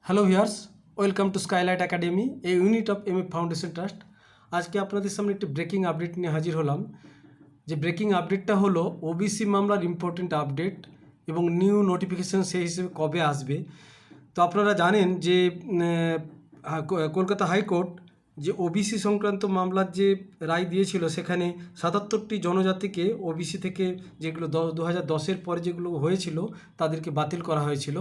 Hello viewers, welcome to Skylight Academy, a unit of MA Foundation Trust. আজকে আপনাদের সামনে একটি ব্রেকিং আপডেট নিয়ে হাজির হলাম। যে ব্রেকিং আপডেটটা হলো ওবিসি মামলার ইম্পর্টেন্ট আপডেট এবং নিউ নোটিফিকেশান সেই হিসেবে কবে আসবে। তো আপনারা জানেন যে কলকাতা হাইকোর্ট যে ওবিসি সংক্রান্ত মামলার যে রায় দিয়েছিল, সেখানে ৭৭টি জনজাতিকে ওবিসি থেকে যেগুলো 2010-এর পরে যেগুলো হয়েছিল তাদেরকে বাতিল করা হয়েছিল।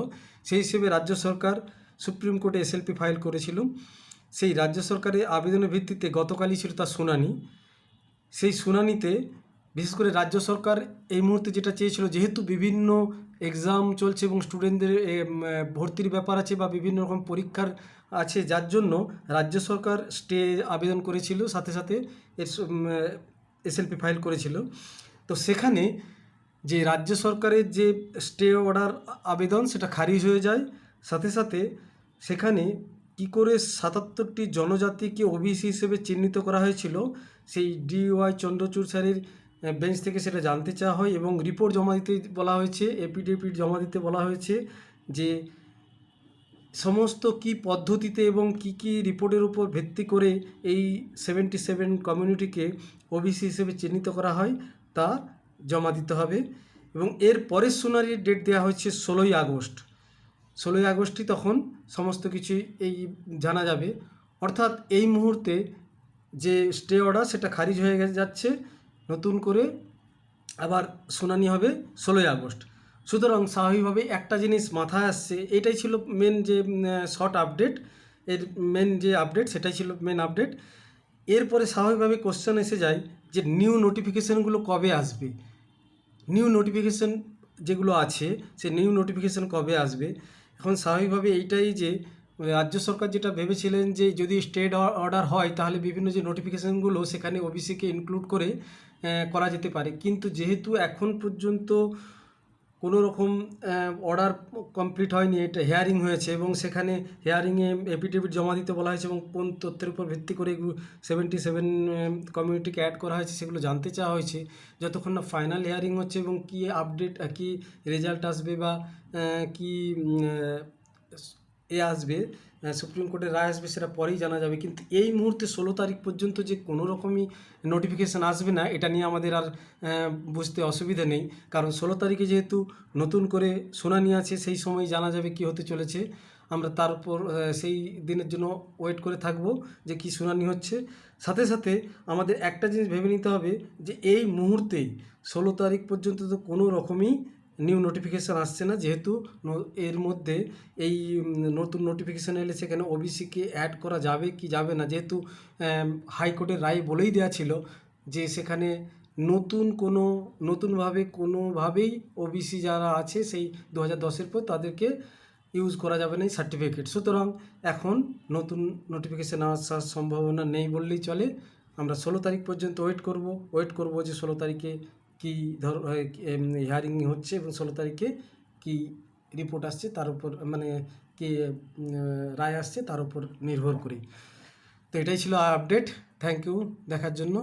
সেই হিসেবে রাজ্য সরকার সুপ্রিম কোর্টে এসএলপি ফাইল করেছিল। সেই রাজ্য সরকারের আবেদনের ভিত্তিতে গতকালই ছিল তার শুনানি। সেই শুনানিতে বিশেষ করে রাজ্য সরকার এই মুহূর্তে যেটা চেয়েছিল, যেহেতু বিভিন্ন এক্সাম চলছে এবং স্টুডেন্টদের ভর্তির ব্যাপার আছে বা বিভিন্ন রকম পরীক্ষার আছে, যার জন্য রাজ্য সরকার স্টে আবেদন করেছিল, সাথে সাথে এসএলপি ফাইল করেছিল। তো সেখানে যে রাজ্য সরকারের যে স্টে অর্ডার আবেদন সেটা খারিজ হয়ে যায়। সাথে সাথে সেখানে কি করে ৭৭টি জনজাতিকে ওবিসি হিসেবে চিহ্নিত করা হয়েছিল, সেই DY চন্দ্রচূড় স্যারের বেঞ্চ থেকে সেটা জানতে চাওয়া হয় এবং রিপোর্ট জমা দিতে বলা হয়েছে, এপিডেভিট জমা দিতে বলা হয়েছে যে সমস্ত কি পদ্ধতিতে এবং কি রিপোর্টের উপর ভিত্তি করে এই 77 কমিউনিটিকে ওবিসি হিসেবে চিহ্নিত করা হয় তা জমা দিতে হবে। এবং এর পরের শুনানির ডেট দেওয়া হয়েছে 16ই আগস্ট। 16ই আগস্টই তখন সমস্ত কিছুই এই জানা যাবে। অর্থাৎ এই মুহূর্তে যে স্টে অর্ডার সেটা খারিজ হয়ে যাচ্ছে, নতুন করে আবার শুনানি হবে 16ই আগস্ট। সুতরাং স্বাভাবিকভাবে একটা জিনিস মাথায় আসছে, এটাই ছিল মেন যে শর্ট আপডেট, এর মেন যে আপডেট সেটাই ছিল মেন আপডেট। এরপরে স্বাভাবিকভাবে কোশ্চেন এসে যায় যে নিউ নোটিফিকেশানগুলো কবে আসবে, নিউ নোটিফিকেশান যেগুলো আছে সে নিউ নোটিফিকেশান কবে আসবে। এখন স্বাভাবিকভাবে এইটাই যে রাজ্য সরকার যেটা ভেবেছিলেন যে যদি স্টেট অর্ডার হয় তাহলে বিভিন্ন যে নোটিফিকেশানগুলো সেখানে ওবিসিকে ইনক্লুড করে করা যেতে পারে, কিন্তু যেহেতু এখন পর্যন্ত কোনো রকম অর্ডার কমপ্লিট হয়নি, এটা হেয়ারিং হয়েছে এবং সেখানে হেয়ারিংয়ে এফিডেভিট জমা দিতে বলা হয়েছে এবং কোন তথ্যের উপর ভিত্তি করে 77 কমিউনিটিকে অ্যাড করা হয়েছে সেগুলো জানতে চাওয়া হয়েছে। যতক্ষণ না ফাইনাল হেয়ারিং হচ্ছে এবং কী আপডেট কী রেজাল্ট আসবে বা কী আসবে, সুপ্রিম কোর্টের রায় আসবে, সেটা পরেই জানা যাবে। কিন্তু এই মুহূর্তে 16 তারিখ পর্যন্ত যে কোনো রকমই নোটিফিকেশান আসবে না, এটা নিয়ে আমাদের আর বুঝতে অসুবিধা নেই, কারণ 16 তারিখে যেহেতু নতুন করে শুনানি আছে, সেই সময় জানা যাবে কি হতে চলেছে। আমরা তার উপর সেই দিনের জন্য ওয়েট করে থাকব যে কি শুনানি হচ্ছে। সাথে সাথে আমাদের একটা জিনিস ভেবে নিতে হবে যে এই মুহূর্তেই 16 তারিখ পর্যন্ত তো কোনো রকমই নিউ নোটিফিকেশান আসছে না, যেহেতু এর মধ্যে এই নতুন নোটিফিকেশান এলে সেখানে ওবিসিকে অ্যাড করা যাবে কি যাবে না, যেহেতু হাইকোর্টের রায় বলেই দেওয়া ছিল যে সেখানে নতুনভাবে কোনোভাবেই ওবিসি যারা আছে সেই 2010-এর পর তাদেরকে ইউজ করা যাবে না এই সার্টিফিকেট। সুতরাং এখন নতুন নোটিফিকেশান আসার সম্ভাবনা নেই বললেই চলে। আমরা 16 তারিখ পর্যন্ত ওয়েট করব যে 16 তারিখে কী হিয়ারিং হচ্ছে এবং 16 তারিখে কী রিপোর্ট আসছে তার উপর, মানে কি রায় আসছে তার উপর নির্ভর করে। তো এটাই ছিল আপডেট। থ্যাংক ইউ দেখার জন্য।